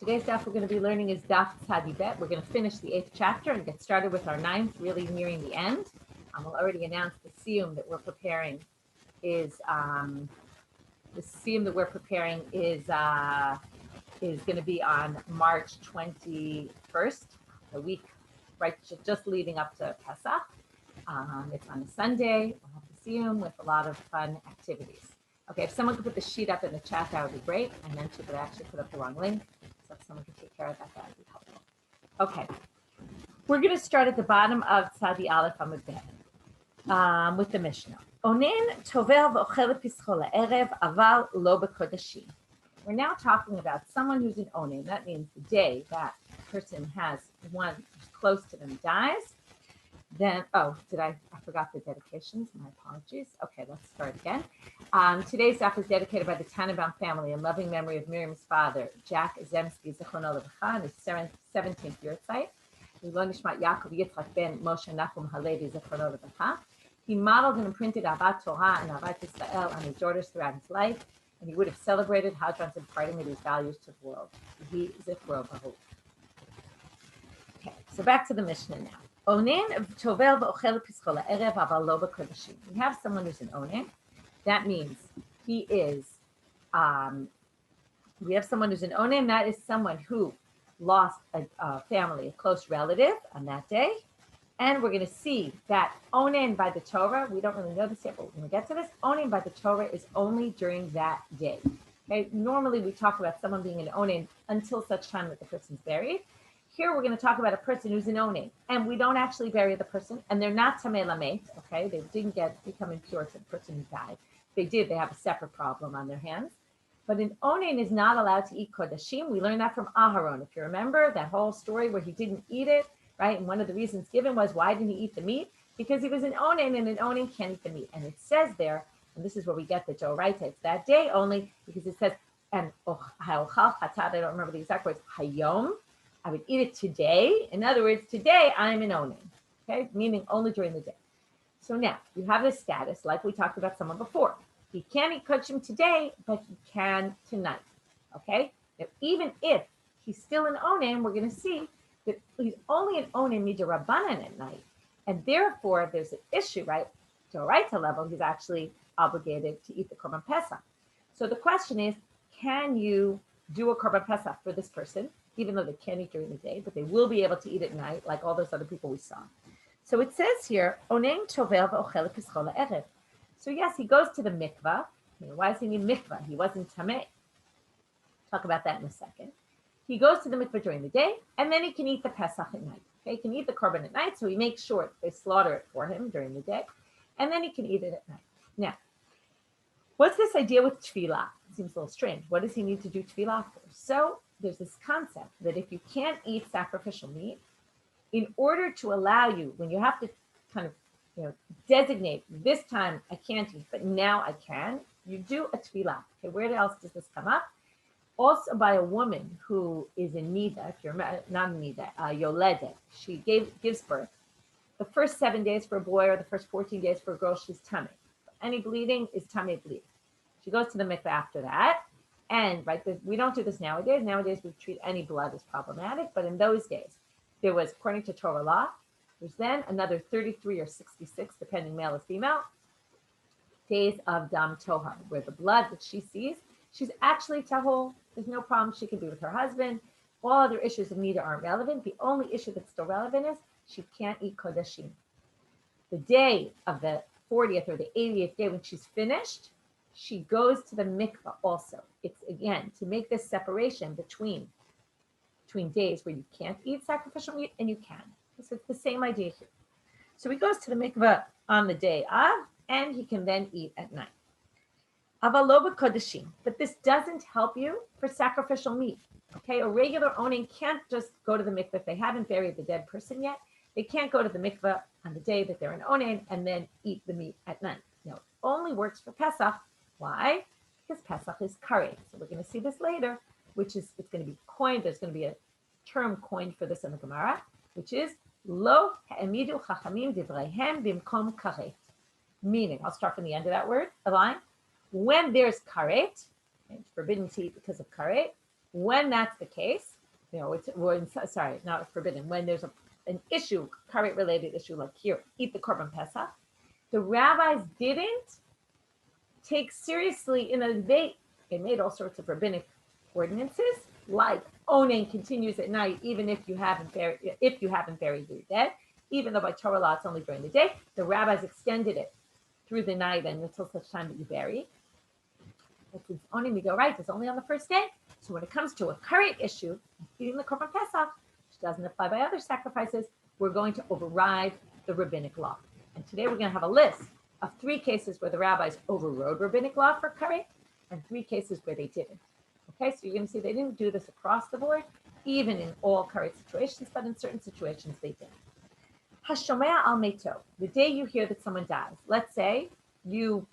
Today's daf we're going to be learning is daf tzadi bet. We're going to finish the 8th chapter and get started with our 9th, really nearing the end. We'll already announce the siyum that we're preparing is going to be on March 21st, the week right just leading up to Pesach. It's on a Sunday. We'll have the siyum with a lot of fun activities. Okay, if someone could put the sheet up in the chat, that would be great. I meant to, but I actually put up the wrong link. So if someone could take care of that, that would be helpful. Okay, we're going to start at the bottom of Tzadi Aleph Amud Bet with the Mishnah. Onen tovel v'ochel pischo la'erev aval lo b'kodashim. We're now talking about someone who's an onen. That means the day that person has one who's close to them dies. Then, I forgot the dedications. My apologies. Okay, let's start again. Today's daf is dedicated by the Tannenbaum family in loving memory of Miriam's father, Jack Zemsky, Zichrono Levacha, and his 17th yahrzeit. Nishmat Yaakov Yitzchak ben Moshe Nachum Halevi, Zichrono Levacha. He modeled and imprinted Avat Torah and Avat Yisrael on his daughters throughout his life, and he would have celebrated Hadron's imparting of these values to the world. He Zichro Baruch. Okay, so back to the Mishnah now. Onen tovel v'ochel pischo la'erev aval lo b'kodashim. We have someone who's an onen. That means he is. We have someone who's an onen. That is someone who lost a family, a close relative, on that day. And we're going to see that onen by the Torah. We don't really know this yet, but we're going to get to this. Onen by the Torah is only during that day. Okay. Normally, we talk about someone being an onen until such time that the person's buried. Here we're going to talk about a person who's an onen, and we don't actually bury the person, and they're not tamei lamet, okay? They didn't become impure to the person who died. If they did, they have a separate problem on their hands. But an onen is not allowed to eat kodashim. We learned that from Aharon. If you remember that whole story where he didn't eat it, right? And one of the reasons given was, why didn't he eat the meat? Because he was an onen, and an onen can't eat the meat. And it says there, and this is where we get the Doraita, it's that day only, because it says, and I don't remember the exact words, hayom, I would eat it today. In other words, today I'm an onen, okay? Meaning only during the day. So now you have this status, like we talked about someone before. He can't eat kodashim today, but he can tonight, okay? Now, even if he's still an onen, we're going to see that he's only an onen midrabanan at night. And therefore, there's an issue, right? To a right level, he's actually obligated to eat the korban pesach. So the question is, can you do a korban pesach for this person? Even though they can't eat during the day, but they will be able to eat at night, like all those other people we saw. So it says here, onen tovel v'ochel pischo la'erev. So yes, he goes to the mikvah. Why does he need mikvah? He wasn't tamei. Talk about that in a second. He goes to the mikvah during the day, and then he can eat the pesach at night. Okay, he can eat the korban at night, so he makes sure they slaughter it for him during the day, and then he can eat it at night. Now, what's this idea with tefillah? It seems a little strange. What does he need to do tefillah for? So there's this concept that if you can't eat sacrificial meat, in order to allow you, when you have to kind of designate, this time I can't eat, but now I can, you do a tefillah. Okay, where else does this come up? Also by a woman who is in nida, if you're not in nida, yoledet, she gives birth. The first 7 days for a boy or the first 14 days for a girl, she's tamei. Any bleeding is tamei bleeding. She goes to the mikveh after that. And we don't do this nowadays. Nowadays, we treat any blood as problematic. But in those days, there was, according to Torah law, there's then another 33 or 66, depending male or female, days of dam tohar, where the blood that she sees, she's actually tahol. There's no problem. She can be with her husband. All other issues of nida aren't relevant. The only issue that's still relevant is she can't eat kodashim. The day of the 40th or the 80th day when she's finished, she goes to the mikvah also. It's, again, to make this separation between days where you can't eat sacrificial meat and you can. So it's the same idea here. So he goes to the mikvah on the day of, and he can then eat at night. Avaloba kodashim. But this doesn't help you for sacrificial meat. Okay, a regular onen can't just go to the mikvah if they haven't buried the dead person yet. They can't go to the mikvah on the day that they're an onen and then eat the meat at night. No, it only works for Pesach. Why? Because Pesach is karet. So we're going to see this later, which is, it's going to be coined. There's going to be a term coined for this in the Gemara, which is lo ha'emidu chachamim divreihem bimkom karet. Meaning, I'll start from the end of that word, a line. When there's karet, it's forbidden to eat because of karet, When that's the case, sorry, not forbidden. When there's an issue, current related issue, like here, eat the korban pesach, the rabbis didn't take seriously, they made all sorts of rabbinic ordinances, like onen continues at night, even if you haven't buried your dead, even though by Torah law it's only during the day. The rabbis extended it through the night and until such time that you bury. But since onen, we go right, it's only on the first day. So when it comes to a current issue, eating the korban pesach, which doesn't apply by other sacrifices, we're going to override the rabbinic law. And today we're going to have a list of 3 cases where the rabbis overrode rabbinic law for curry, and 3 cases where they didn't. Okay, so you're going to see they didn't do this across the board, even in all curry situations, but in certain situations they did. Hashomea al meto, the day you hear that someone dies. Let's say you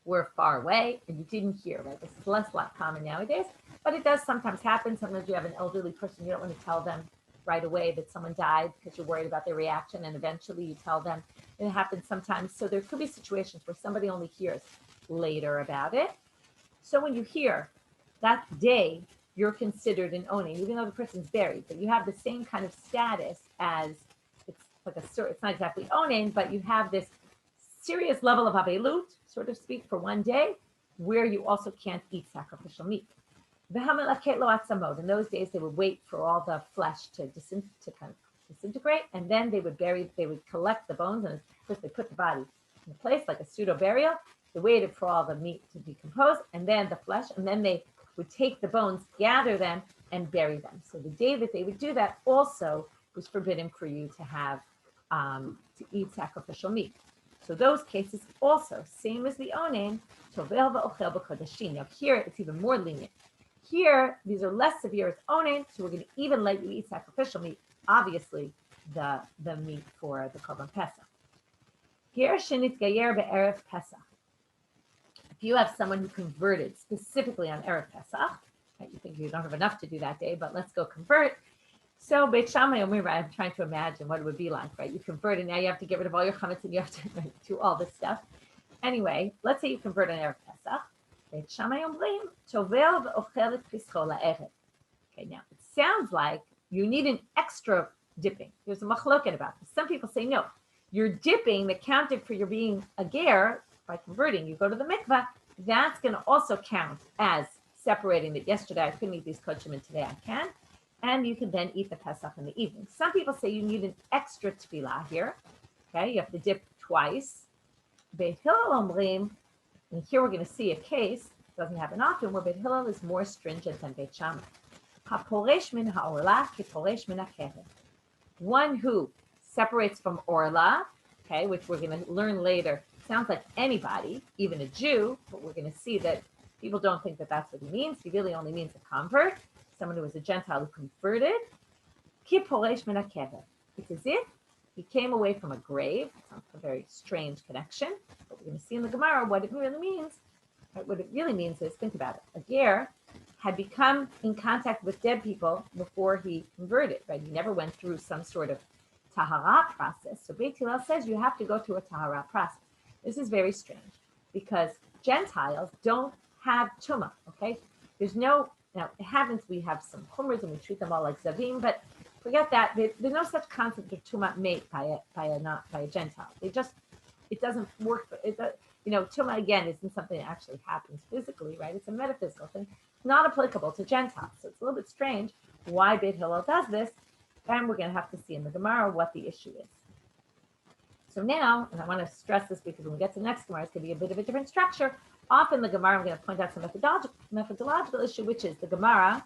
were far away and you didn't hear, right? This is less common nowadays, but it does sometimes happen. Sometimes you have an elderly person, you don't want to tell them right away that someone died because you're worried about their reaction, and eventually you tell them. It happens sometimes. So there could be situations where somebody only hears later about it. So when you hear that day, you're considered an onen, even though the person's buried, but you have the same kind of status as, it's not exactly onen, but you have this serious level of abelut, so to speak, for one day, where you also can't eat sacrificial meat. In those days, they would wait for all the flesh to kind of disintegrate, and then they would collect the bones, and first they put the body in place like a pseudo burial. They waited for all the meat to decompose, and then the flesh, and then they would take the bones, gather them, and bury them. So the day that they would do that also was forbidden for you to have to eat sacrificial meat. So those cases also, same as the onen, tovel v'ochel b'kodashim. Now here it's even more lenient. Here, these are less severe as onen, so we're going to even let you eat sacrificial meat, obviously the meat for the korban pesach. Ger shenitgayer be'erev pesach. If you have someone who converted specifically on erev pesach, right, you think you don't have enough to do that day, but let's go convert. So Beit Shammai Omer, right, I'm trying to imagine what it would be like, right? You convert, and now you have to get rid of all your chametz, and you have to do all this stuff. Anyway, let's say you convert on erev pesach. Beit Shammai Omrim tovel v'ochel et pischo la'erev. Okay, now it sounds like you need an extra dipping. There's a machloket about this. Some people say no. You're dipping that counted for your being a ger by converting. You go to the mikvah, that's going to also count as separating that yesterday I couldn't eat these kochim and today I can. And you can then eat the pesach in the evening. Some people say you need an extra tefillah here. Okay, you have to dip twice. Beit Hillel Omrim, and here we're going to see a case, doesn't happen often, where Beit Hillel is more stringent than Beit Shammai. HaPoresh min ha'orla kiporesh min ha'keren. One who separates from orla, okay, which we're going to learn later, sounds like anybody, even a Jew, but we're going to see that people don't think that that's what he means. He really only means a convert, someone who was a Gentile who converted. Kiporesh min ha'keren. It's as if he came away from a grave. It's a very strange connection, but we're going to see in the Gemara what it really means. What it really means is, think about it. A ger had become in contact with dead people before he converted, right? He never went through some sort of tahara process. So Beit Hillel says you have to go through a tahara process. This is very strange because Gentiles don't have tumah, okay? Now it happens, we have some chumras and we treat them all like zavim, but forget that. There's no such concept of tumah made by a Gentile. It doesn't work. Tumah again isn't something that actually happens physically, right? It's a metaphysical thing, not applicable to Gentiles. So it's a little bit strange why Beit Hillel does this, and we're going to have to see in the Gemara what the issue is. So now, and I want to stress this because when we get to the next Gemara, it's going to be a bit of a different structure. Often the Gemara, I'm going to point out some methodological issue, which is the Gemara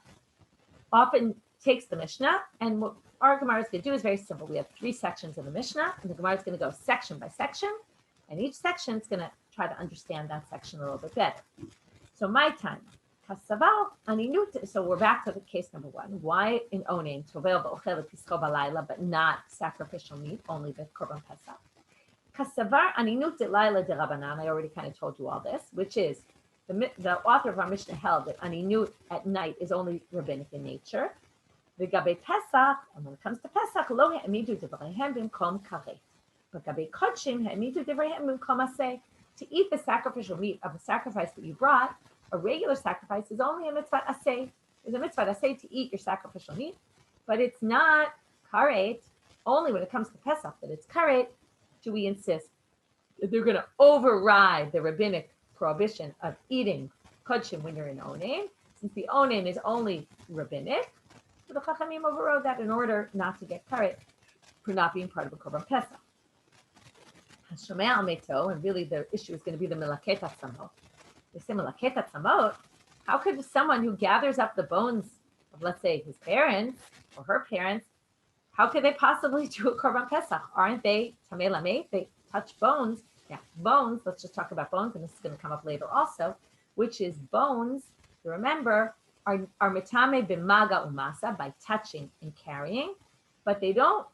often takes the Mishnah, and what our Gemara is going to do is very simple. We have 3 sections of the Mishnah, and the Gemara is going to go section by section, and each section is going to try to understand that section a little bit better. So my time, so we're back to the case number 1. Why in onen tovel v'ochel pischo b'layla, but not sacrificial meat, only the korban pesach? Kasavar aninut delayla de Rabbanan. I already kind of told you all this, which is the author of our Mishnah held that aninut at night is only rabbinic in nature. The gabe Pesach, and when it comes to Pesach, lo ha'amidu devreihem b'mkom karet. But gabe kodshim ha'amidu devreihem b'mkom aseh. To eat the sacrificial meat of a sacrifice that you brought, a regular sacrifice is only a mitzvah aseh. There's a mitzvah to say to eat your sacrificial meat, but it's not karet. Only when it comes to Pesach that it's karet do we insist that they're going to override the rabbinic prohibition of eating kodshim when you're in onen. Since the onen is only rabbinic, so the chachamim overrode that in order not to get karet for not being part of a korban Pesach. And really the issue is going to be the milaket atzamot. They say milaket atzamot. How could someone who gathers up the bones of, let's say, his parents or her parents, how could they possibly do a korban Pesach? Aren't they tamei lamet? They touch bones. Yeah, bones. Let's just talk about bones, and this is going to come up later also, which is bones. Remember, are mitame b'maga umasa, by touching and carrying, but they don't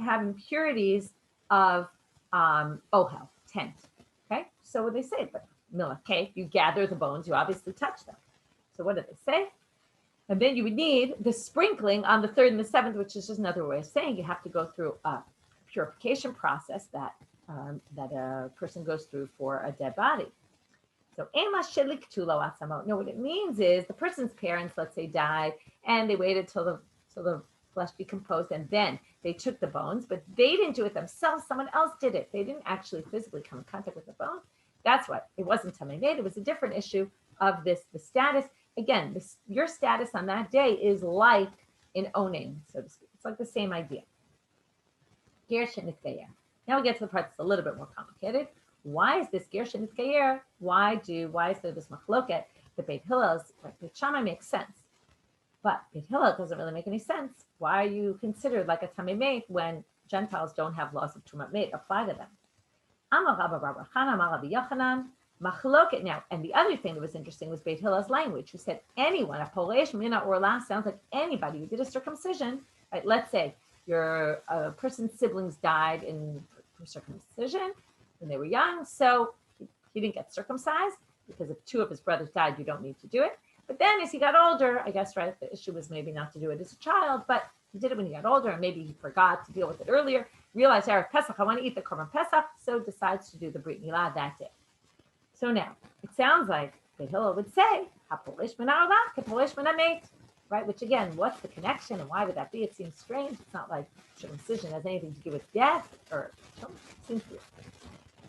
have impurities of ohel, tent. Okay, so what they say, but okay, you gather the bones, you obviously touch them. So what do they say? And then you would need the sprinkling on the 3rd and the 7th, which is just another way of saying you have to go through a purification process that a person goes through for a dead body. So no, what it means is the person's parents, let's say, died, and they waited till the flesh decomposed, and then they took the bones, but they didn't do it themselves. Someone else did it. They didn't actually physically come in contact with the bone. That's what it wasn't tamei made. It was a different issue of the status. Again, your status on that day is like in owning, so to speak. It's like the same idea. Gersh nitgayer. Now we get to the part that's a little bit more complicated. Why is this gersh nitgayer? Why is there this machloket? The Beit Hillel's, Beit Shammai makes sense, but Beit Hillel doesn't really make any sense. Why are you considered like a tamei meit when Gentiles don't have laws of tumat meit apply to them? Amar Rabba Bar Chana, Amar Rabbi Yochanan, machloket. Now, and the other thing that was interesting was Beit Hillel's language, who said anyone, a poresh mina or last, sounds like anybody who did a circumcision. Right? Let's say your person's siblings died for circumcision when they were young, so he didn't get circumcised because if 2 of his brothers died, you don't need to do it. But then as he got older, I guess, right, the issue was maybe not to do it as a child, but he did it when he got older, and maybe he forgot to deal with it earlier, realized, Erev Pesach, I want to eat the korban Pesach, so decides to do the Brit Milah that day. So now, it sounds like the Hillel would say, HaPolish min ha'olam, HaPolish min ha'met, right? Which again, what's the connection and why would that be? It seems strange. It's not like circumcision has anything to do with death or something. It seems weird.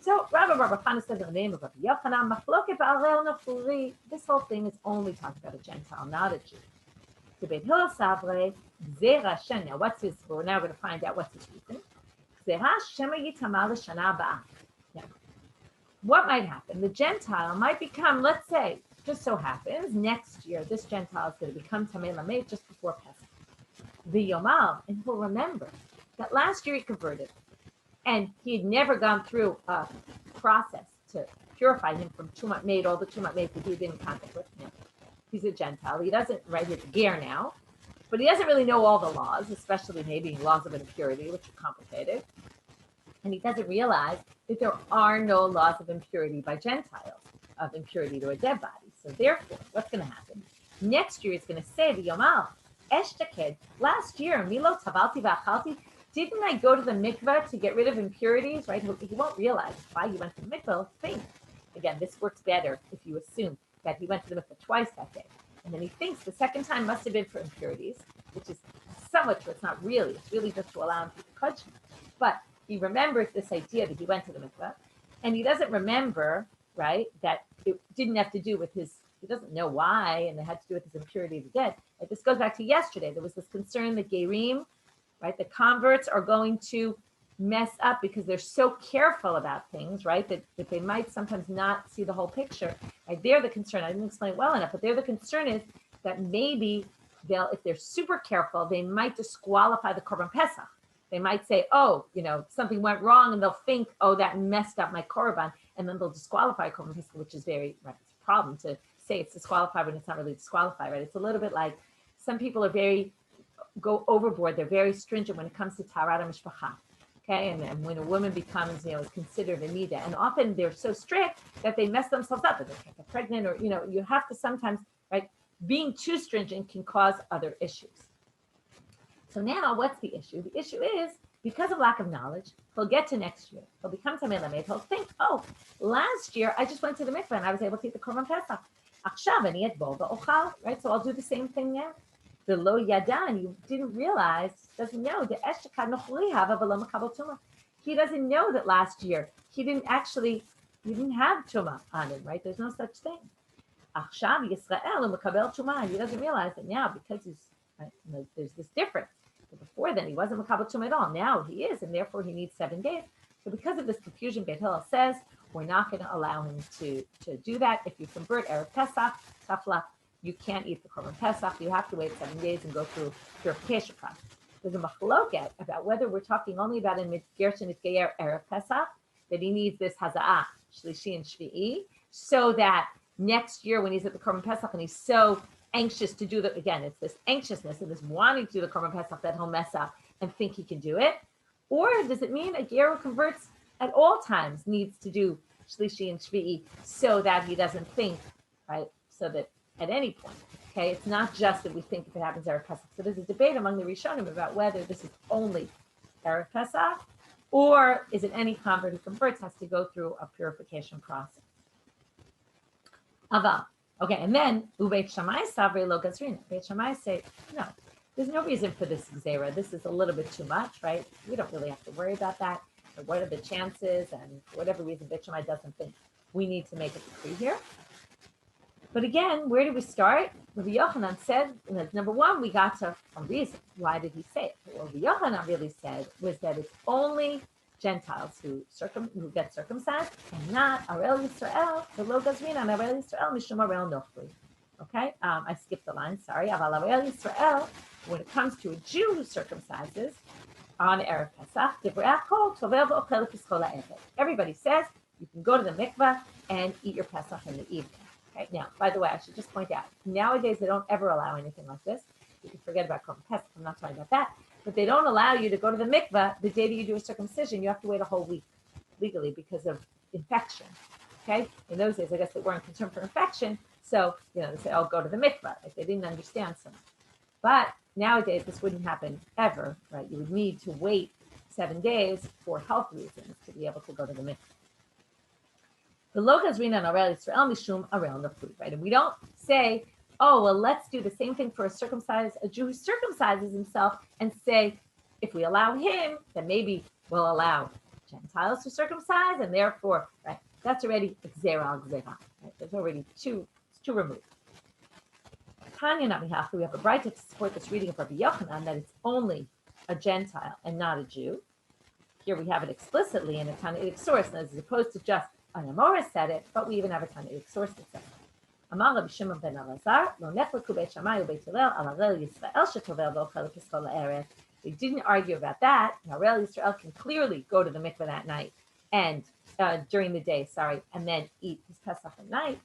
So Rabbi Bar Chana says in the name of Rabbi Yochanan, machloket ba'arel nafuri. This whole thing is only talking about a Gentile, not a Jew. The Beit Hillel Savre, Zera Shem. Now, what's his? We're now going to find out what's his reason. Zera Shem Yitamar l'Shana Ba'ah. Now, what might happen? The Gentile might become, let's say, just so happens, next year, this Gentile is going to become Tamei Lamed just before Pesach. The Yomal, and he'll remember that last year he converted, and he had never gone through a process to purify him from tumat made, all the tumat made that he had been in contact with him. He's a Gentile. He doesn't, right, he's a ger now, but he doesn't really know all the laws, especially maybe laws of impurity, which are complicated. And he doesn't realize that there are no laws of impurity by Gentiles, of impurity to a dead body. So therefore, what's going to happen? Next year, he's going to say, the Yomal, Eshtaked, last year, Milo Tabalti V'achalti, didn't I go to the mikveh to get rid of impurities, right? He won't realize why he went to the mikveh. He'll think. Again, this works better if you assume that he went to the mikveh twice that day. And then he thinks the second time must have been for impurities, which is somewhat true. It's not really. It's really just to allow him to touch him. But he remembers this idea that he went to the mikveh, and he doesn't remember, right, that it didn't have to do with his, he doesn't know why, and it had to do with his impurity of the dead. Like this goes back to yesterday. There was this concern that Gerim, right, the converts are going to mess up because they're so careful about things, right, that they might sometimes not see the whole picture. Right, they're the concern. I didn't explain it well enough, but they're the concern is that maybe they'll, if they're super careful, they might disqualify the Korban Pesach. They might say, oh, you know, something went wrong, and they'll think, oh, that messed up my Korban, and then they'll disqualify Korban Pesach, which is very, right, it's a problem to say it's disqualified when it's not really disqualified, right? It's a little bit like some people are go overboard. They're very stringent when it comes to Taharat HaMishpacha, okay? And when a woman becomes, you know, is considered a Nida, and often they're so strict that they mess themselves up, that they can't get pregnant, or, you know, you have to sometimes, right, being too stringent can cause other issues. So now what's the issue? The issue is, because of lack of knowledge, he'll get to next year. He'll become Tamei Lamed. He'll think, oh, last year I just went to the mikveh and I was able to eat the Korban Pesach. Right? So I'll do the same thing now. The lo yadan, you didn't realize, doesn't know the he doesn't know that last year he didn't have tuma on him, right? There's no such thing. He doesn't realize that now because right, there's this difference. But before then, he wasn't makabel tuma at all. Now he is, and therefore he needs 7 days. So because of this confusion, Beit Hillel says we're not going to allow him to do that. If you convert Erev Pesach, Tafla, you can't eat the Korban Pesach. You have to wait 7 days and go through purification process. There's a machloket about whether we're talking only about in Gershon Itgeyer Erev Pesach, that he needs this Haza'ah, Shlishi and Shvi'i, so that next year when he's at the Korban Pesach and he's so anxious to do again, it's this anxiousness and this wanting to do the Korban Pesach that he'll mess up and think he can do it. Or does it mean a ger who converts at all times needs to do Shlishi and Shvi'i so that he doesn't think, right? So that at any point, okay, it's not just that we think if it happens Erev Pesach. So there's a debate among the Rishonim about whether this is only Erev Pesach or is it any convert who converts has to go through a purification process. Aval. Okay, and then Ubeit Shammai Savri Lo Gazrina. Beit Shammai say, no, there's no reason for this Gzera. This is a little bit too much, right? We don't really have to worry about that. But what are the chances? And for whatever reason, Beit Shammai doesn't think we need to make a decree here. But again, where did we start? Rabbi Yochanan said, number one, we got to a reason. Why did he say it? What Rabbi Yochanan really said was that it's only Gentiles who get circumcised and not Arel Yisrael, the Lo Gazrin on Arel Yisrael, Mishum Arel Nochri. Okay, I skipped the line, sorry. Aval Arel Yisrael, when it comes to a Jew who circumcises on Erev Pesach, everybody says you can go to the mikveh and eat your Pesach in the evening. Okay, now, by the way, I should just point out, nowadays they don't ever allow anything like this. You can forget about Korban Pesach, I'm not talking about that. But they don't allow you to go to the mikveh the day that you do a circumcision. You have to wait a whole week legally because of infection. Okay? In those days, I guess they weren't concerned for infection. So, they say, oh, go to the mikveh. Like they didn't understand so much. But nowadays, this wouldn't happen ever, right? You would need to wait 7 days for health reasons to be able to go to the mikveh. The lokas rina arel Yisrael mishum arel nafui, right? And we don't say, oh, well, let's do the same thing for a Jew who circumcises himself and say, if we allow him, then maybe we'll allow Gentiles to circumcise, and therefore, right, that's already gzera al gzera, right? There's already it's too removed. Tanya Namihachu, we have a bright to support this reading of Rabbi Yochanan that it's only a Gentile and not a Jew. Here we have it explicitly in a Tanaitic source, as opposed to just an Amoris said it, but we even have a Tanaitic source that says it. Amar Rabbi Shimon ben Elazar, lo nechleku Beit Shammai uBeit Hillel al Arel Yisrael shetovel v'ochel piskol la'erev. They didn't argue about that. Arel Yisrael can clearly go to the mikveh that night and during the day, and then eat his Pesach at night.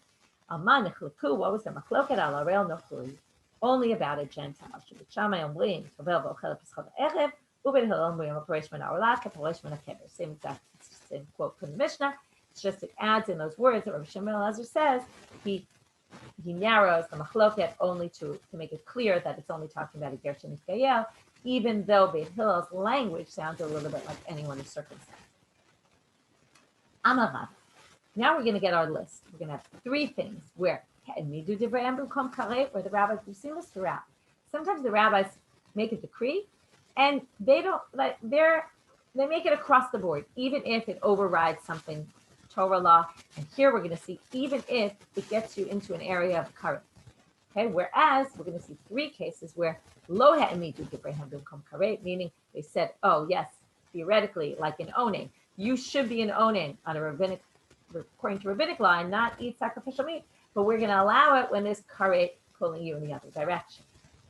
Amar nechleku, what was the machloket al Arel nochuri? Only about a Gentile. Shebeit Shammai omrim tovel v'ochel piskol la'erev uBeit Hillel omrim aporesh min ha'olah kaporesh min ha'kever. Same quote from the Mishnah. It's just it adds in those words that Rabbi Shimon ben Elazar says he narrows the machloket only to make it clear that it's only talking about a Gershon Itgayel, even though Beit Hillel's language sounds a little bit like anyone who's circumcised. Amarav. Now we're going to get our list. We're going to have 3 things where the rabbis do seen this throughout. Sometimes the rabbis make a decree, and they make it across the board, even if it overrides something Torah law, and here we're going to see even if it gets you into an area of karet. Okay, whereas we're going to see 3 cases where lo ha'emidu divrei b'mkom karet, meaning they said, oh yes, theoretically, like in onen, you should be an onen on a rabbinic, according to rabbinic law, and not eat sacrificial meat, but we're going to allow it when there's karet pulling you in the other direction.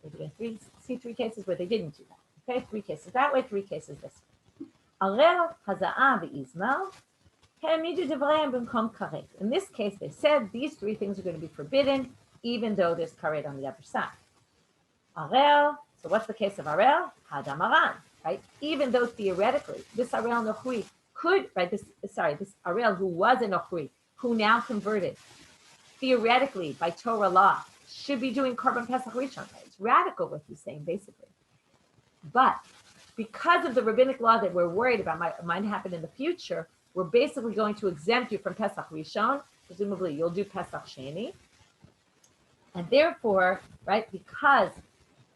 We're going to see 3 cases where they didn't do that. Okay, 3 cases that way, 3 cases this way. Arel haza'ah v'izmal. In this case, they said these 3 things are going to be forbidden, even though there's karet on the other side. Arel, so what's the case of Arel? Hadamaran, right? Even though theoretically, this Arel Nochri could, right, this Arel who was a Nochri, who now converted, theoretically, by Torah law, should be doing Korban Pesach Rishon. Right? It's radical what he's saying, basically. But because of the rabbinic law that we're worried about might happen in the future, we're basically going to exempt you from Pesach Rishon. Presumably, you'll do Pesach Sheni. And therefore, right, because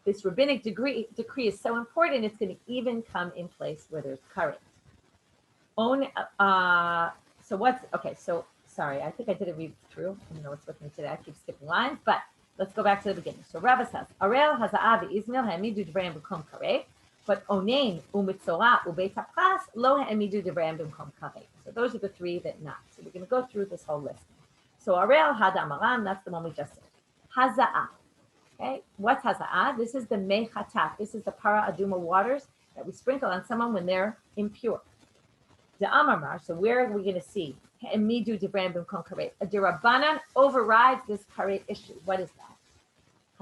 this rabbinic decree is so important, it's going to even come in place where there's karet. So what's, okay, so sorry, I think I didn't read through. I don't know what's with me today. I keep skipping lines, but let's go back to the beginning. So Rava says, Arel haza'ah v'izmil ha'emidu d'vreim b'kom karet, but onein u'mitzorah u'beit ha'pras lo ha'emidu d'vreim b'kom karet. So those are the three that not. So we're going to go through this whole list. So Arel hada'amaran, that's the one we just said. Haza'ah. Okay, what's haza'ah? This is the mechatat. This is the para aduma waters that we sprinkle on someone when they're impure. The amamar. So where are we going to see emidu dibram b'mkom karet? A dirabanan overrides this karet issue. What is that?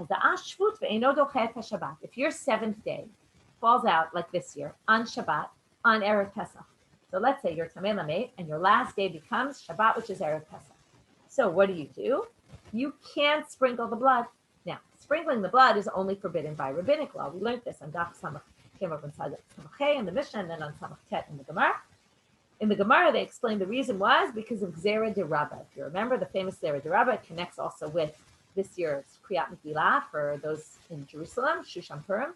Haza'ah shvut ve'eno dochet haShabbat. If your seventh day falls out like this year on Shabbat on Erev Pesach. So let's say you're tamei lamed and your last day becomes Shabbat, which is Erev Pesach. So what do? You can't sprinkle the blood. Now, sprinkling the blood is only forbidden by rabbinic law. We learned this on Daf Samach, came up on Samach in the Mishnah, and then on Samach Tet in the Gemara. In the Gemara, they explained the reason was because of Zera de Rabba. If you remember the famous Zera de Rabba, it connects also with this year's Kriyat Megillah for those in Jerusalem, Shushan Purim,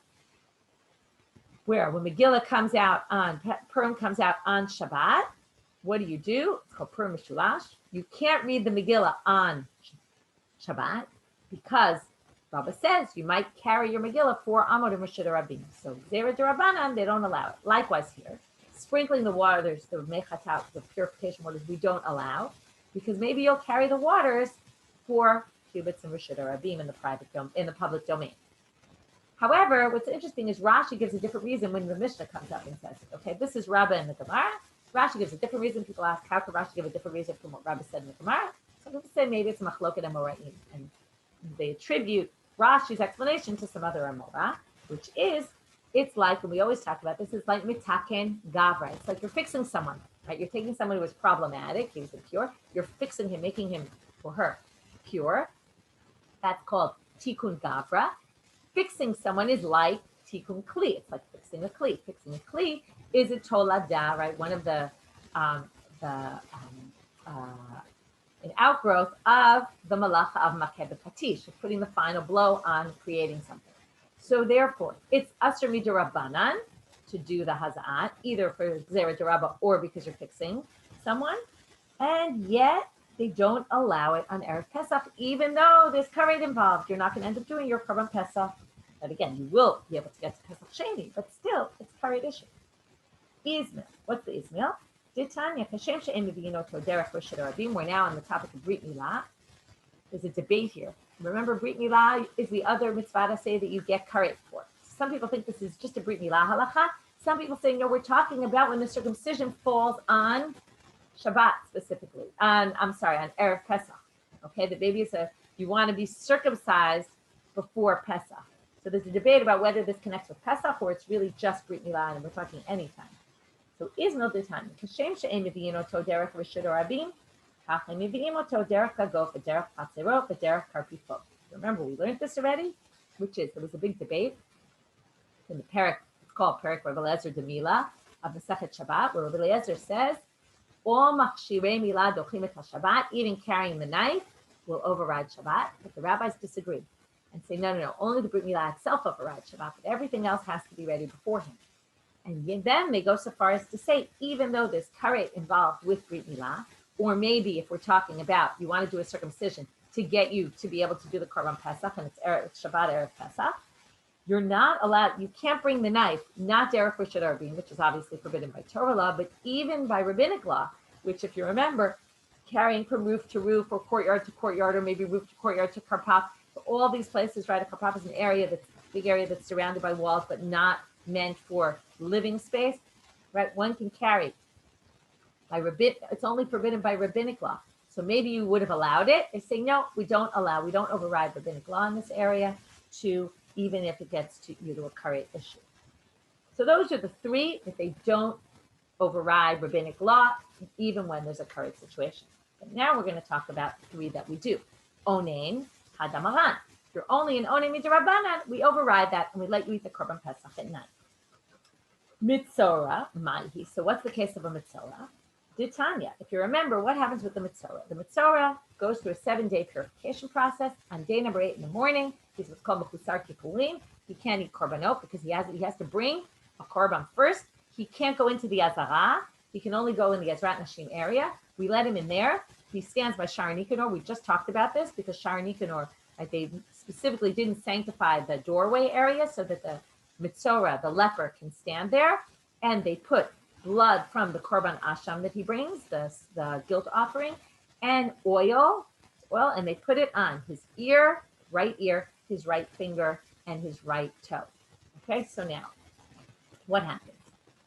where when Megillah comes out on, Purim comes out on Shabbat, what do? It's called Purim Mishulash. You can't read the Megillah on Shabbat because Rabba says you might carry your Megillah 4 Amot of Rishud Rabim. So Zera D'Rabbanan, they don't allow it. Likewise here, sprinkling the waters, the mechatat, the purification waters, we don't allow because maybe you'll carry the waters for cubits and Rishud Rabim in the public domain. However, what's interesting is Rashi gives a different reason when the Mishnah comes up and says, okay, this is Rabba in the Gemara. Rashi gives a different reason. People ask, how could Rashi give a different reason from what Rabba said in the Gemara? Some people say maybe it's Machloket Amoraim, and they attribute Rashi's explanation to some other Amora, which is, it's like, and we always talk about this, it's like mitaken gavra. It's like you're fixing someone, right? You're taking someone who was problematic, he was impure, you're fixing him, making him, or her, pure. That's called tikkun gavra. Fixing someone is like tikkun kli. It's like fixing a kli. Fixing a kli is a tolada, right? One of the an outgrowth of the malacha of makeh patish, of putting the final blow on creating something. So therefore, it's asher midirabanan to do the haza'at, either for zera derabba or because you're fixing someone, and yet they don't allow it on Erev Pesach, even though there's karet involved. You're not going to end up doing your korban Pesach. But again, you will be able to get to Pesach Sheni, but still, it's karet issue. Izmil. What's the Izmil? We're now on the topic of Brit Milah. There's a debate here. Remember, Brit Milah is the other mitzvah to say that you get karet for. Some people think this is just a Brit Milah halacha. Some people say, no, we're talking about when the circumcision falls on Shabbat specifically. On Erev Pesach. Okay, the baby is you want to be circumcised before Pesach. So there's a debate about whether this connects with Pesach or it's really just Brit Milah, and we're talking anytime. So Izmil Ditan, Kashem She'em Mevi'in Oto Derech Rishud Rabim, Kach Mevi'im Oto Derech Gago, V'derech Patzero, V'derech Karpifo. Remember, we learned this already, which is, there was a big debate in the Perek, it's called Perek Rav Eliezer de Milah, of the Sechet Shabbat, where Rav Eliezer says, all Machshirei Milah Dochim et HaShabbat, even carrying the knife, will override Shabbat, but the rabbis disagree and say, no, only the Brit Milah itself overrides Shabbat, but everything else has to be ready beforehand. And then they go so far as to say, even though there's karet involved with Brit Milah, or maybe if we're talking about you want to do a circumcision to get you to be able to do the korban Pesach, and it's Shabbat Erev Pesach, you're not allowed, you can't bring the knife, not derech rishud rabim, which is obviously forbidden by Torah law, but even by rabbinic law, which if you remember, carrying from roof to roof or courtyard to courtyard, or maybe roof to courtyard to karpaf, all these places, right? A karpaf is an area that's a big area that's surrounded by walls, but not meant for living space, right? One can carry by it's only forbidden by rabbinic law. So maybe you would have allowed it. They say, no, we don't override rabbinic law in this area to, even if it gets to you to a karet issue. So those are the three that they don't override rabbinic law, even when there's a karet situation. But now we're going to talk about the three that we do. Onein, hadamaran. If you're only an onein midrabanan, we override that and we let you eat the korban Pesach at night. Mitzora, maihi. So what's the case of a mitzora? Ditanya, if you remember, what happens with the Mitzorah? The Mitzorah goes through a 7-day purification process. On day number 8 in the morning, he's what's called Mechusar Kippurim. He can't eat korbanot because he has to bring a korban first. He can't go into the Azara. He can only go in the Ezrat Nashim area. We let him in there. He stands by Sha'ar Nikanor. We just talked about this because Sha'ar Nikanor, they specifically didn't sanctify the doorway area so that the Mitzorah, the leper, can stand there. And they put blood from the korban asham that he brings, the guilt offering, and oil, and they put it on his right ear, his right finger, and his right toe. Okay, so now, what happens?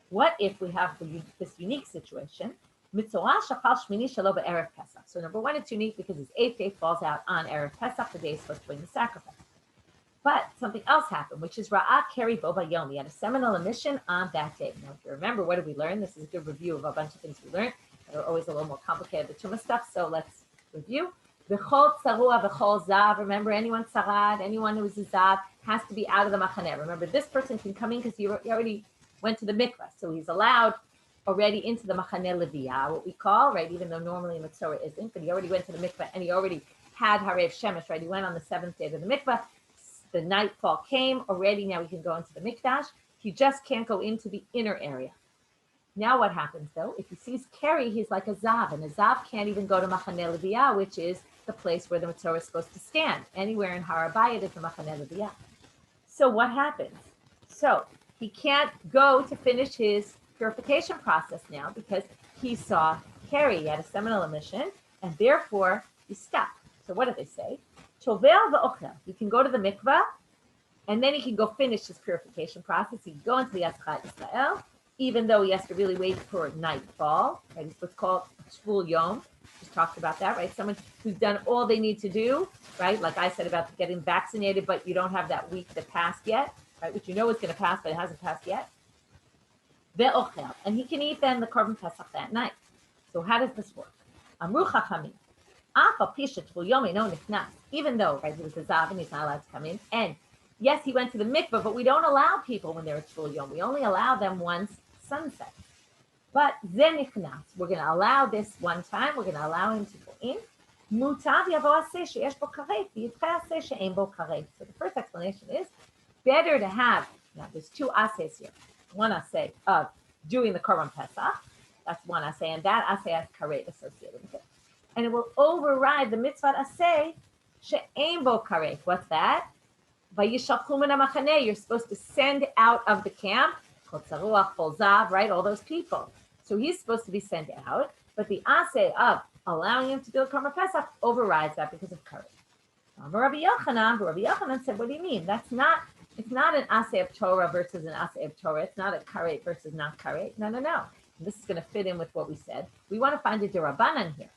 What if we have this unique situation? Mitzorah shachal shmini shelo be'erev Pesach. So number one, it's unique because his 8th day falls out on erev Pesach, the day he's supposed to bring the sacrifice. But something else happened, which is Ra'ah Keri Boba Yomi. He had a seminal emission on that day. Now, if you remember, what did we learn? This is a good review of a bunch of things we learned that are always a little more complicated, the Tumah stuff. So let's review. V'chol tzarua v'chol zav. Remember, anyone tzarad, anyone who is a zav, has to be out of the machaneh. Remember, this person can come in because he already went to the mikvah. So he's allowed already into the machaneh leviyah, what we call, right? Even though normally a mitzorah isn't, but he already went to the mikvah and he already had harev shemesh, right? He went on the 7th day to the mikvah. The nightfall came already. Now he can go into the mikdash. He just can't go into the inner area. Now what happens though? If he sees Keri, he's like a zav, and a zav can't even go to machaneh leviyah, which is the place where the mitzorah is supposed to stand. Anywhere in Har HaBayit is the machaneh leviyah. So what happens? So he can't go to finish his purification process now because he saw Keri. He had a seminal emission, and therefore he's stuck. So what do they say? Tovel v'ochel. He can go to the mikvah, and then he can go finish his purification process. He can go into the Yatzchat Yisrael, even though he has to really wait for nightfall. Right? It's what's called Shvul Yom. Just talked about that, right? Someone who's done all they need to do, right? Like I said about getting vaccinated, but you don't have that week that passed yet, right? Which you know is going to pass, but it hasn't passed yet. Ve'ochel. And he can eat then the korban pesach that night. So how does this work? Amru Chachamim. Even though, right, he was a zav and he's not allowed to come in. And yes, he went to the mikvah, but we don't allow people when they're at Shvul Yom. We only allow them once sunset. But zenichnas, we're going to allow this one time. We're going to allow him to go in. So the first explanation is better to have, now there's 2 assays here. One assay of doing the korban pesach. That's one assay, and that assay has karet associated with it. And it will override the mitzvah asay she'ein bo karet. What's that? Vayishalchu min hamachaneh. You're supposed to send out of the camp, kol tzaruach, kol zav, right? All those people. So he's supposed to be sent out, but the assay of allowing him to do a korban pesach overrides that because of karet. Rabbi Yochanan said, "What do you mean? It's not an assay of Torah versus an assay of Torah. It's not a karet versus not karet. No. And this is going to fit in with what we said. We want to find a Rabbanit here.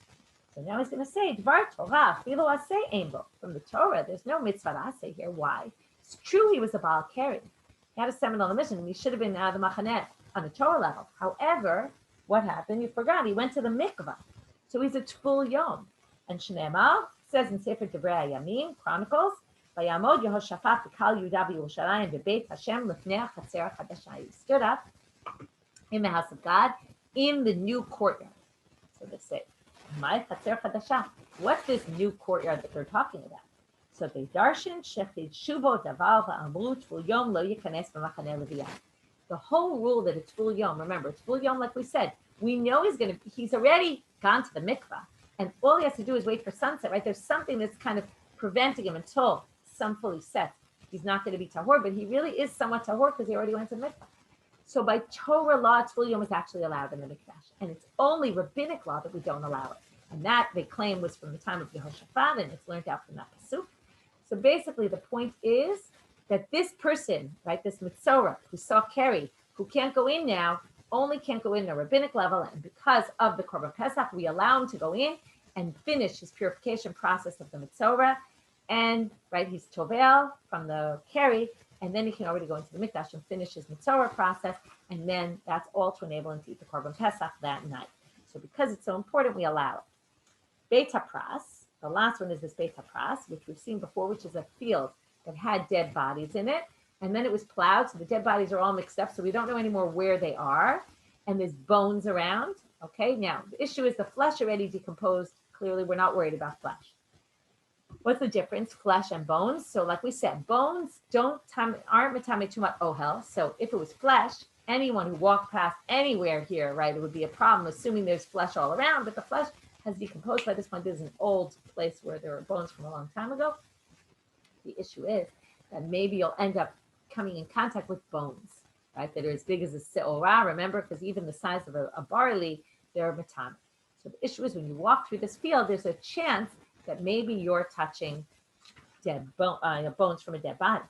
So now he's going to say, Dvar Torah, Filo Aseh Eimbo. From the Torah, there's no mitzvah Aseh here. Why? It's true he was a Baal Keri. He had a seminal emission, and he should have been out of the Machaneh on the Torah level. However, what happened? You forgot. He went to the mikvah. So he's a Tful Yom. And Shneimah says in Sefer Devrei Hayamim, Chronicles, Vayamod Yehoshaphat B'Kal Yehuda B'Yerushalayim B'Beit Hashem L'fnei HaChatzer HaChadashah. He stood up in the house of God in the new courtyard. So they say, what's this new courtyard that they're talking about? So they darshan shechid shubo davar va'amru tful yom lo yikanes b'machaneh leviyah. The whole rule that it's tful yom, remember, it's tful yom, like we said, we know he's already gone to the mikvah, and all he has to do is wait for sunset, right? There's something that's kind of preventing him until sun fully sets. He's not going to be tahor, but he really is somewhat tahor because he already went to the mikvah. So by Torah law, tful yom is actually allowed in the mikdash, and it's only rabbinic law that we don't allow it. And that, they claim, was from the time of Yehoshaphat, and it's learned out from that pasuk. So basically, the point is that this person, right, this Mitzorah, who saw Keri, who can't go in now, only can't go in at a rabbinic level, and because of the Korban Pesach, we allow him to go in and finish his purification process of the Mitzorah, and, right, he's Tovel from the Keri, and then he can already go into the Mikdash and finish his Mitzorah process, and then that's all to enable him to eat the Korban Pesach that night. So because it's so important, we allow it. Beit HaPras, the last one is this Beit HaPras, which we've seen before, which is a field that had dead bodies in it. And then it was plowed, so the dead bodies are all mixed up, so we don't know anymore where they are. And there's bones around, Okay, now the issue is the flesh already decomposed. Clearly, we're not worried about flesh. What's the difference? Flesh and bones. So, like we said, bones aren't matame too much ohel. So, if it was flesh, anyone who walked past anywhere here, right, it would be a problem, assuming there's flesh all around. But the flesh has decomposed by this point. This is an old place where there were bones from a long time ago. The issue is that maybe you'll end up coming in contact with bones, right, that are as big as a seorah. Remember, because even the size of a barley, they're matame. So the issue is when you walk through this field, there's a chance that maybe you're touching bones from a dead body.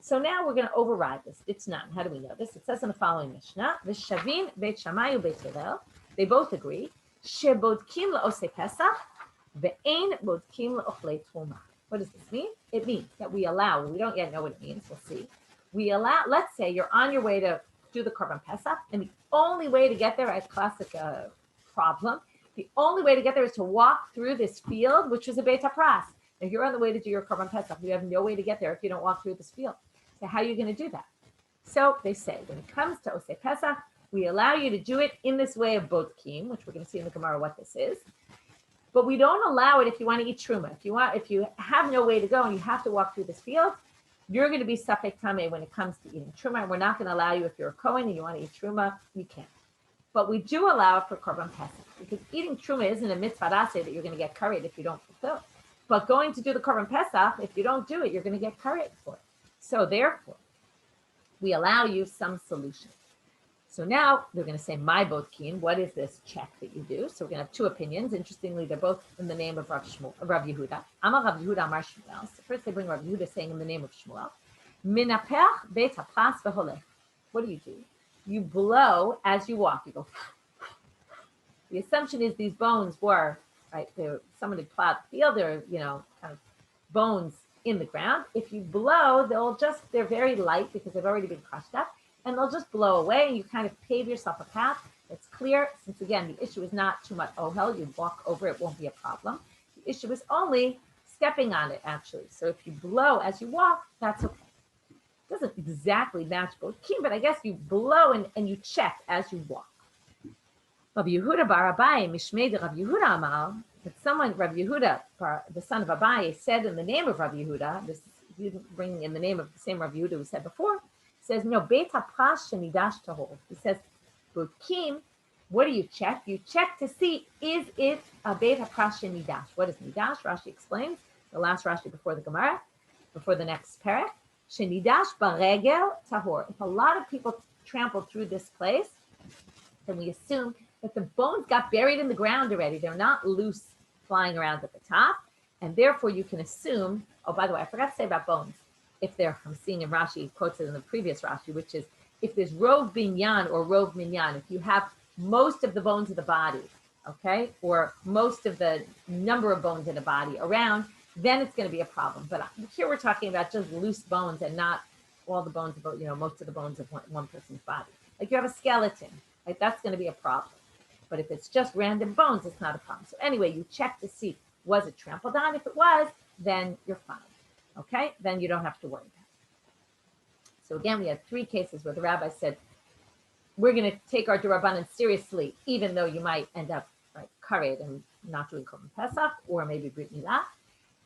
So now we're going to override this. It's not. How do we know this? It says in the following Mishnah, V'shavin Beit Shammai u'Beit Hillel. They both agree. Shebodkim la'osei Pesach ve'ein bodkim la'ochlei Truma. What does this mean? It means that we allow. We don't yet know what it means. We'll see. We allow. Let's say you're on your way to do the Korban Pesach, and the only way to get there, a classic problem. The only way to get there is to walk through this field, which is a Beit HaPras. If you're on the way to do your Korban Pesach, you have no way to get there if you don't walk through this field. So how are you going to do that? So they say, when it comes to Osei Pesach, we allow you to do it in this way of Bodkim, which we're going to see in the Gemara what this is. But we don't allow it if you want to eat Truma. If you have no way to go and you have to walk through this field, you're going to be Safek Tameh when it comes to eating Truma. And we're not going to allow you if you're a Kohen and you want to eat Truma, you can't. But we do allow it for Korban Pesach, because eating Truma isn't a mitzvah aseh that you're going to get karet if you don't fulfill it. But going to do the Korban Pesach, if you don't do it, you're going to get karet for it. So therefore, we allow you some solution. So now they're going to say, my bodkin, what is this check that you do? So we're going to have two opinions. Interestingly, they're both in the name of Rav Yehuda. Amar Rav Yehuda Amar Shmuel. So first they bring Rav Yehuda saying in the name of Shmuel, Minapech beit hapras v'holech. What do? You blow as you walk. You go. The assumption is these bones were, right, someone had plowed the field, they're, kind of bones in the ground. If you blow, they're very light because they've already been crushed up, and they'll just blow away, and you kind of pave yourself a path that's clear. Since again, the issue is not too much ohel, you walk over it, won't be a problem. The issue is only stepping on it, actually. So if you blow as you walk, that's okay. It doesn't exactly match both key, but I guess you blow and you check as you walk. Rabbi Yehuda bar Abaye, Mishmei de Rabbi Yehuda Amal, that someone, Rabbi Yehuda, the son of Abaye, said in the name of Rabbi Yehuda, this he didn't bring in the name of the same Rabbi Yehuda who said before, says, no, Beit HaPras shenidash tahor. He says, Bukim, what do you check? You check to see, is it a Beit HaPras shenidash? What is nidash? Rashi explains, the last Rashi before the Gemara, before the next parak, shenidash baregel tahor. If a lot of people trampled through this place, then we assume that the bones got buried in the ground already. They're not loose flying around at the top. And therefore you can assume, oh, by the way, I forgot to say about bones. If I'm seeing in Rashi, quotes it in the previous Rashi, which is, if there's rov binyan or rov minyan, if you have most of the bones of the body, okay, or most of the number of bones in a body around, then it's going to be a problem. But here we're talking about just loose bones and not all the bones of, most of the bones of one person's body. Like you have a skeleton, like that's going to be a problem. But if it's just random bones, it's not a problem. So anyway, you check to see, was it trampled on? If it was, then you're fine. Okay? Then you don't have to worry about it. So again, we had 3 cases where the rabbi said, we're going to take our Rabbanit seriously, even though you might end up like karet and not doing Korban Pesach, or maybe Brit Milah.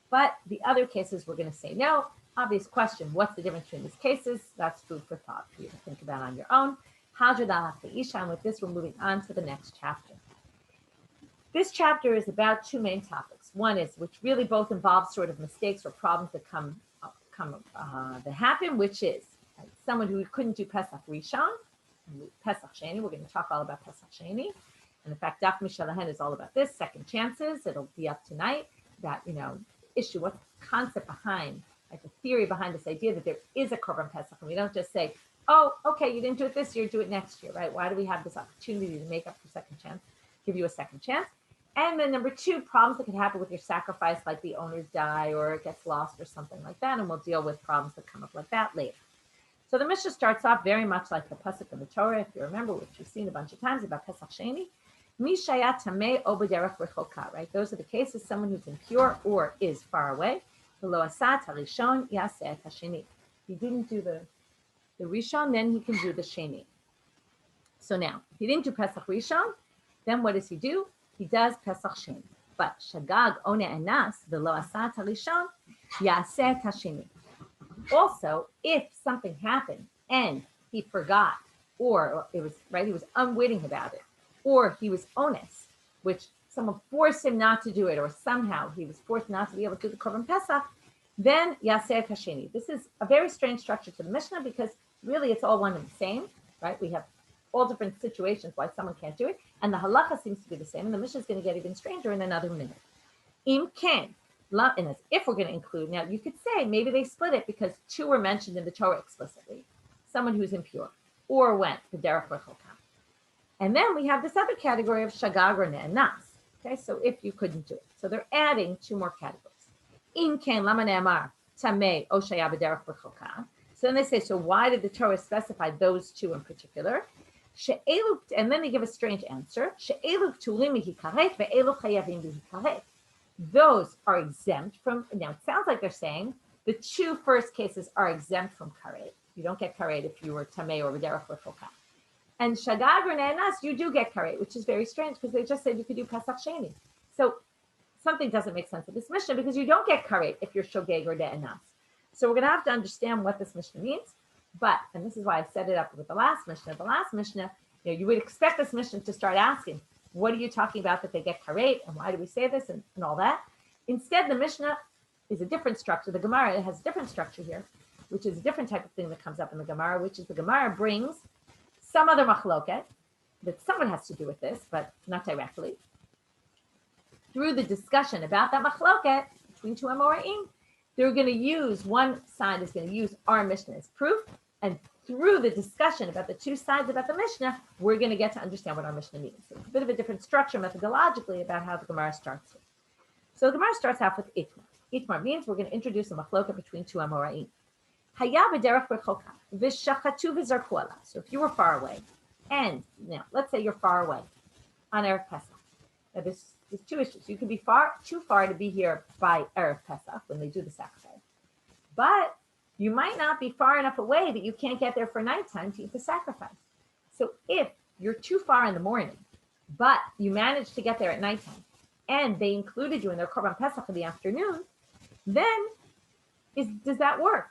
But the other cases, we're going to say no. Obvious question, what's the difference between these cases? That's food for thought for you to think about on your own. And with this, we're moving on to the next chapter. This chapter is about 2 main topics. One is, which really both involve sort of mistakes or problems that that happen, which is someone who couldn't do Pesach Rishon, Pesach Sheni. We're going to talk all about Pesach Sheni. And in fact, Daf Mishalahen is all about this, second chances. It'll be up tonight. That, issue, what's the concept behind, like the theory behind this idea that there is a Korban Pesach. And we don't just say, oh, okay, you didn't do it this year, do it next year, right? Why do we have this opportunity to make up for second chance, give you a second chance? And then number 2, problems that can happen with your sacrifice, like the owners die or it gets lost or something like that. And we'll deal with problems that come up like that later. So the Mishnah starts off very much like the Pasuk in the Torah, if you remember, which you've seen a bunch of times about Pesach Sheni. Mishayat tameh o b'derech rechoka, right? Those are the cases, someone who's impure or is far away. V'lo asat harishon yaseh hasheni. He didn't do the Rishon, then he can do the Sheni. So now, if he didn't do Pesach Rishon, Then what does he do? He does Pesachim. But Shagag One Anas V'lo Asat Harishon Yaseh Tashini. Also, if something happened and he forgot, or it was right, he was unwitting about it, or he was onus, which someone forced him not to do it, or somehow he was forced not to be able to do the Korban Pesach, then Yaseh Tashini. This is a very strange structure to the Mishnah because really it's all one and the same, right? We have all different situations why someone can't do it, and the halacha seems to be the same, and the Mishnah is going to get even stranger in another minute. Im ken, and as if we're going to include, now you could say maybe they split it because two were mentioned in the Torah explicitly, someone who's impure, or went the derech rechokah. And then we have this other category of shagag or ne'anas. Okay, so if you couldn't do it. So they're adding two more categories. In ken lama ne'amar tamei o shaya b'derech rechokah. So then they say, so why did the Torah specify those two in particular? She'elu, and then they give a strange answer. She'elu tulim mihikaret ve'elu chayavim b'hikaret. Those are exempt from, now it sounds like they're saying the two first cases are exempt from karet. You don't get karet if you were tamei or b'derech rechokah. And shagag or ne'anas, you do get karet, which is very strange because they just said you could do Pesach Sheni. So something doesn't make sense of this Mishnah because you don't get karet if you're shogeg or ne'anas. So we're going to have to understand what this Mishnah means. But, and this is why I set it up with the last Mishnah, you would expect this Mishnah to start asking, what are you talking about that they get karet, and why do we say this, and all that. Instead, the Mishnah is a different structure. The Gemara has a different structure here, which is a different type of thing that comes up in the Gemara, which is the Gemara brings some other machloket that someone has to do with this, but not directly. Through the discussion about that machloket between two Amoraim, they're going to use, one side is going to use our Mishnah as proof, and through the discussion about the two sides about the Mishnah, we're going to get to understand what our Mishnah means. So it's a bit of a different structure methodologically about how the Gemara starts here. So the Gemara starts off with Itmar. Itmar means we're going to introduce a machloket between two Amoraim. Haya b'derech rechokah v'shachatu v'zarku ala. So if you were far away, and now let's say you're far away on Erev Pesach. Now there's two issues. You could be too far to be here by Erev Pesach when they do the sacrifice, but you might not be far enough away that you can't get there for nighttime to eat the sacrifice. So if you're too far in the morning, but you managed to get there at nighttime, and they included you in their Korban Pesach in the afternoon, then does that work?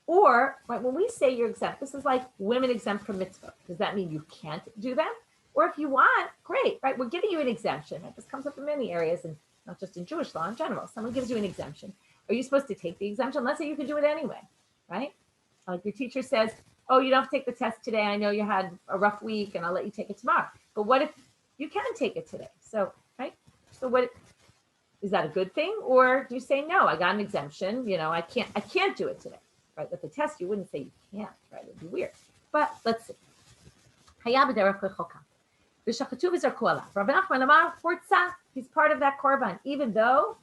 Or right, when we say you're exempt, this is like women exempt from mitzvah. Does that mean you can't do them? Or if you want, great, right? We're giving you an exemption. This comes up in many areas, and not just in Jewish law in general. Someone gives you an exemption. Are you supposed to take the exemption? Let's say you can do it anyway, right? Like your teacher says, oh, you don't have to take the test today. I know you had a rough week, and I'll let you take it tomorrow. But what if you can take it today? So, right? So what is that a good thing? Or do you say, no, I got an exemption. I can't do it today. Right, with the test, you wouldn't say you can't, right? It'd be weird. But let's see. He's part of that korban, even though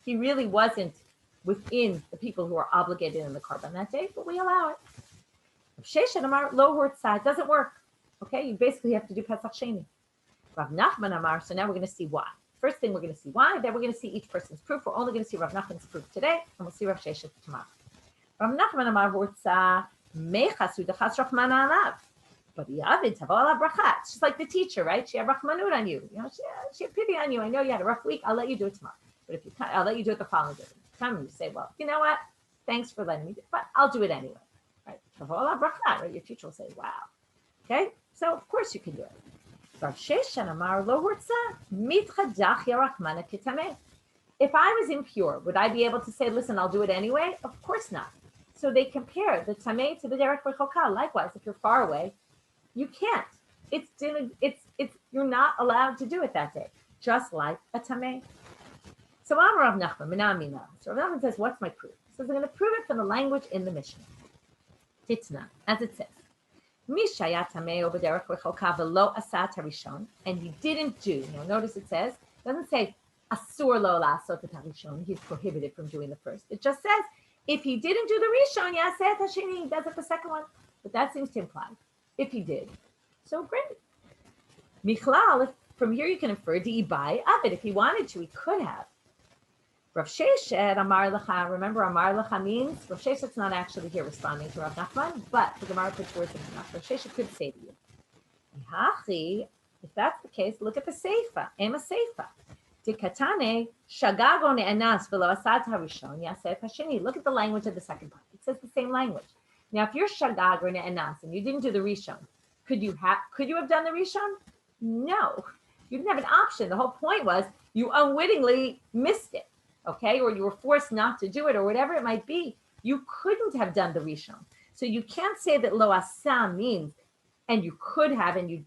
he really wasn't within the people who are obligated in the korban that day, but we allow it. It doesn't work. Okay, you basically have to do Pesach Sheni. Rav Nachman Amar, so now we're going to see why. First thing, we're going to see why, then we're going to see each person's proof. We're only going to see Rav Nachman's proof today, and we'll see Rav Sheshet tomorrow. Rav Nachman Amar Hurtza Mechasu Dechas Rachmana Alav. But Yavid Tavala Brachat. It's just like the teacher, right? She had Rachmanut on you. She had pity on you. I know you had a rough week. I'll let you do it tomorrow. But if you can't, I'll let you do it the following day. Come and you say, well, you know what? Thanks for letting me do it, but I'll do it anyway. Right? Tavala Brachat. Right? Your teacher will say, wow. Okay? So of course you can do it. Rav Sheshet Amar Lo Hurtza Mitchadach Yarachmana Kitameh. If I was impure, would I be able to say, listen, I'll do it anyway? Of course not. So they compare the tamei to the derech rechokah. Likewise, if you're far away, you can't. It's you're not allowed to do it that day, just like a tamei. So Amar Rav Nachman, Minamina. So Rav Nachman says, what's my proof? He says, I'm going to prove it from the language in the Mishnah. Titna, as it says, Mishaya tamei o b'derech rechokah v'lo asat harishon, and he didn't do. Notice it says, it doesn't say asur lo la'asot et harishon. He's prohibited from doing the first. It just says, if he didn't do the Rishon, Yaseh Tashini, he does it the second one. But that seems to imply, if he did, so great. Michlal, from here you can infer, Di'ibai Avid. If he wanted to, he could have. Rav Sheshet Amar Lecha, remember Amar Lecha means, Rav Sheshet's not actually here responding to Rav Nachman, but the Gemara puts words in his mouth. Rav Sheshet could say to you, Hachi If that's the case, look at the Seifa, Ema Seifa. Dikatane, shagago ne'anas v'lo asad harishon yaseh hashini. Look at the language of the second part. It says the same language. Now, if you're shagag or ne'anas and you didn't do the rishon, could you have done the rishon? No, you didn't have an option. The whole point was you unwittingly missed it, okay, or you were forced not to do it, or whatever it might be. You couldn't have done the rishon, so you can't say that lo asa means and you could have, and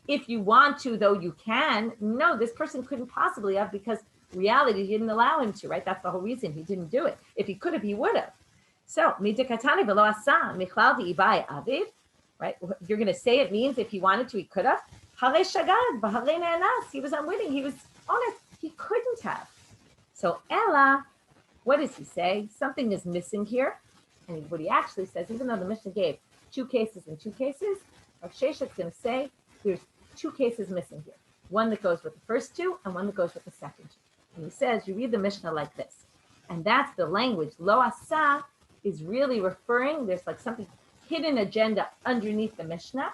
if you want to, though you can. No, this person couldn't possibly have, because reality didn't allow him to, right? That's the whole reason he didn't do it. If he could have, he would have. So, midikatani velo asa michlal v'ibai avid, right? You're going to say it means if he wanted to, he could have. Hare shagad v'hare ne'anas. He was unwitting. He was honest. He couldn't have. So, Ella, what does he say? Something is missing here. And what he actually says, even though the Mishnah gave 2 cases and 2 cases, Rav Sheshet's going to say there's 2 cases missing here. One that goes with the first 2 and one that goes with the second 2. And he says, you read the Mishnah like this. And that's the language. Lo asa is really referring, there's like something hidden agenda underneath the Mishnah.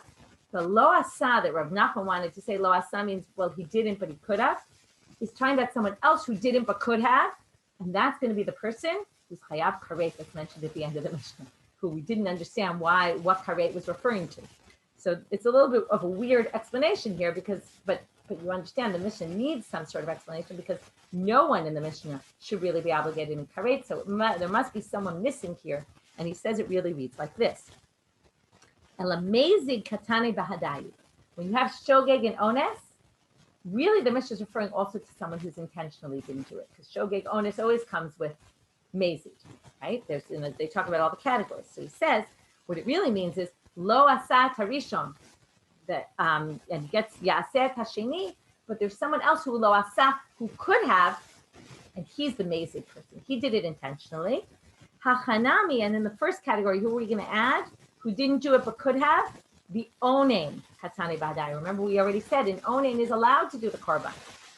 The lo asa that Rav Nachman wanted to say, lo asa means, well, he didn't, but he could have, is talking about someone else who didn't, but could have. And that's going to be the person who's chayav karet, that's mentioned at the end of the Mishnah, who we didn't understand what karet was referring to. So it's a little bit of a weird explanation here, but you understand the Mishnah needs some sort of explanation, because no one in the Mishnah should really be obligated in karet. So there must be someone missing here. And he says it really reads like this. Elamezig katane bahadayu. When you have shogeg and ones, really the Mishnah is referring also to someone who's intentionally didn't do it, because shogeg ones always comes with mezid, right? They talk about all the categories. So he says what it really means is lo asat harishon, that and gets yaseh hasheni, but there's someone else who lo asa who could have, and he's the mezid person. He did it intentionally. Hachanami, and in the first category, who are we going to add? Who didn't do it but could have? The onen katane badai. Remember, we already said an onen is allowed to do the korban,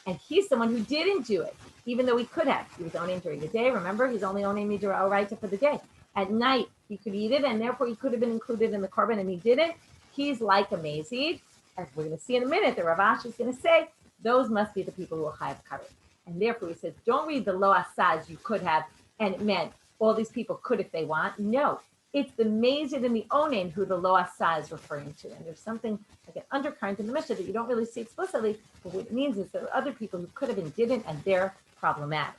and he's someone who didn't do it, even though he could have. He was onen during the day. Remember, he's only onen midiraita for the day. At night, he could eat it, and therefore he could have been included in the korban, and he didn't. He's like a mezid, as we're going to see in a minute. The Rav Ashi is going to say those must be the people who will chayav karet, and therefore he says, don't read the lo asa as you could have, and it meant all these people could if they want. No. It's the mezid and the onen who the lo asa is referring to. And there's something like an undercurrent in the Mishnah that you don't really see explicitly, but what it means is there are other people who could have and didn't, and they're problematic.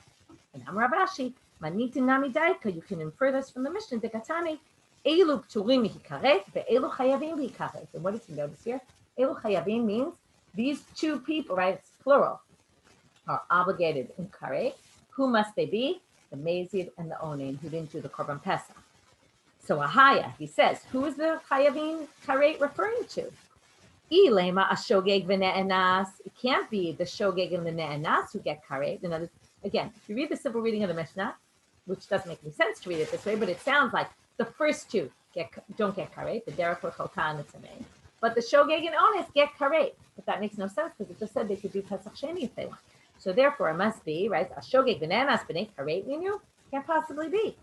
And Amar Rav Ashi, Manita Nami Daika, you can infer this from the Mishnah, Dekatani, Elu Pturim Hikaret, Ve'elu Chayavim Hikaret. And what does he notice here? Elu Chayavim means these 2 people, right, it's plural, are obligated in karet. Who must they be? The mezid and the onen who didn't do the korban pesach. So ahaya, he says, who is the chayavim karet referring to? Ilema ashogeg v'ne'enas. It can't be the shogeg and the ne'enas who get karet. Again, if you read the simple reading of the Mishnah, which doesn't make any sense to read it this way, but it sounds like the first 2 don't get karet, the derech v'cholka and the tamei. But the shogeg and ones get karet. But that makes no sense, because it just said they could do pesach sheni if they want. So therefore, it must be, right, ashogeg v'ne'enas b'nei karet minu can't possibly be.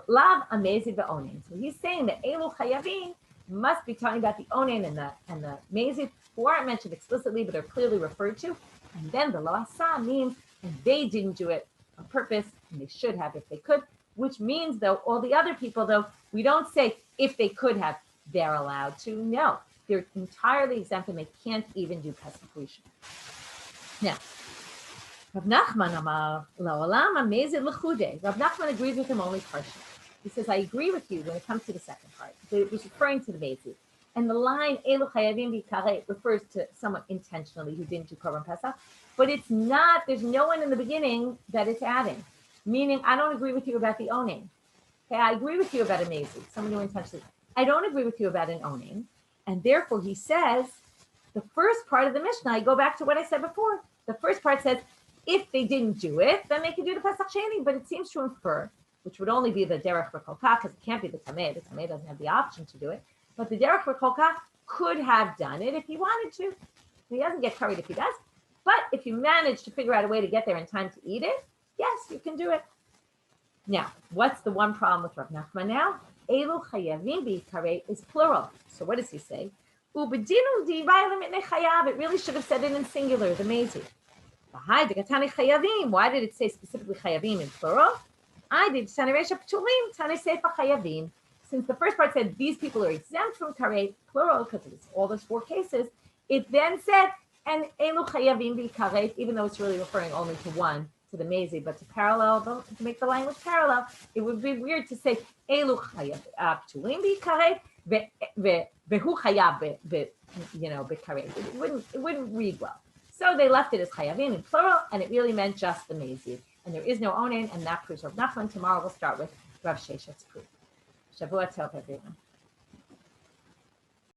Lav amezid v'onen. So he's saying that elu chayavim must be talking about the onen and the mezid, who aren't mentioned explicitly, but are clearly referred to. And then the lo asa means, and they didn't do it on purpose, and they should have if they could, which means, though, all the other people, though, we don't say if they could have, they're allowed to. No, they're entirely exempt, and they can't even do pesach rishon. Now, Rav Nachman Amar La'olam Amezid L'chude. Rav Nachman agrees with him only partially. He says, I agree with you when it comes to the second part. It was referring to the mezid. And the line Elu Chayavim B'Karet refers to someone intentionally who didn't do korban pesach. But it's not, there's no one in the beginning that it's adding. Meaning, I don't agree with you about the onen. Okay, I agree with you about a mezid, someone who intentionally. I don't agree with you about an onen. And therefore, he says, the first part of the Mishnah, I go back to what I said before. The first part says, if they didn't do it, then they can do the Pesach Sheni, but it seems to infer, which would only be the Derech V'Kolka, because it can't be the Tameh. The Tameh doesn't have the option to do it. But the Derech V'Kolka could have done it if he wanted to. He doesn't get carried if he does. But if you manage to figure out a way to get there in time to eat it, yes, you can do it. Now, what's the one problem with Rav Nachman now? Elu Chayavim B'Karei is plural. So what does he say? It really should have said it in singular, the mezi. Why did it say specifically chayavim in plural? Since the first part said these people are exempt from karet, plural, because it's all those 4 cases, it then said, and elu chayavim bi karet, even though it's really referring only to one, to the mezi, but to parallel, to make the language parallel, it would be weird to say elu chayavim bi karet, vehu chayav be karet. It wouldn't read well. So they left it as chayavim in plural, and it really meant just the mezi. And there is no onen, and that proves Rav Nachman. Tomorrow we'll start with Rav Sheshet's proof. Shavua tov, everyone.